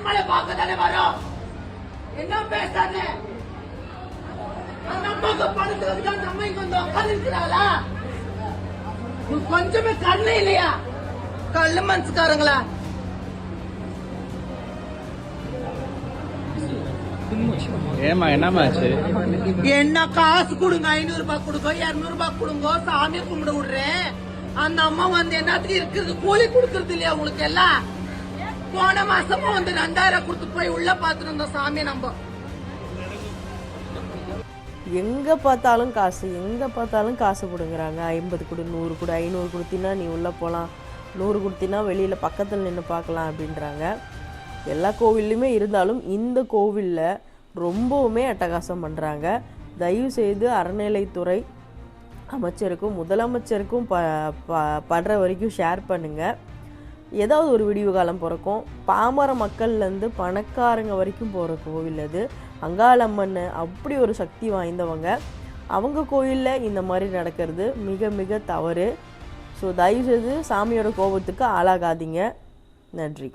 நம்மளை பார்க்க தானே வரும். என்ன பேசாத, நமக்கு பணத்துக்கு தான் நம்ம இங்க வந்து உட்கார்ந்து இருக்கிறாளா? கொஞ்சமே கண்ணு இல்லையா? கல்லு மனசுக்காரங்களா? ஏமா என்னமாச்சு? என்ன காசு கொடுங்க, 500 ரூபாய் கொடுங்க, 200 ரூபாய் கொடுங்க, சாமியை கும்பிட விடுறேன். அந்த அம்மா வந்து என்னத்துக்கு இருக்கிறது, கூலி கொடுக்கறது இல்லையா உங்களுக்கு எல்லாம்? போன மாசமும் வந்து 2000 கொடுத்து போய் உள்ள பாத்துட்டு இருந்தோம் சாமியை. நம்ம எங்கே பார்த்தாலும் காசு கொடுங்குறாங்க. 50 கொடு, 100 கொடு, 500 கொடுத்தினா நீ உள்ளே போகலாம், 100 கொடுத்தினா வெளியில் பக்கத்தில் நின்று பார்க்கலாம் அப்படின்றாங்க. எல்லா கோவில்லையுமே இருந்தாலும் இந்த கோவிலில் ரொம்பவுமே அட்டகாசம் பண்ணுறாங்க. தயவுசெய்து அறநிலைத்துறை அமைச்சருக்கும் முதலமைச்சருக்கும் படுற வரைக்கும் ஷேர் பண்ணுங்கள். ஏதாவது ஒரு விடிவு காலம் பிறக்கும். பாமர மக்கள்லேருந்து பணக்காரங்க வரைக்கும் போகிற கோவில் அது. அங்காளம்மன் அப்படி ஒரு சக்தி வாய்ந்தவங்க. அவங்க கோயிலில் இந்த மாதிரி நடக்கிறது மிக மிக தவறு. ஸோ தயவுசெய்து சாமியோட கோபத்துக்கு ஆளாகாதீங்க. நன்றி.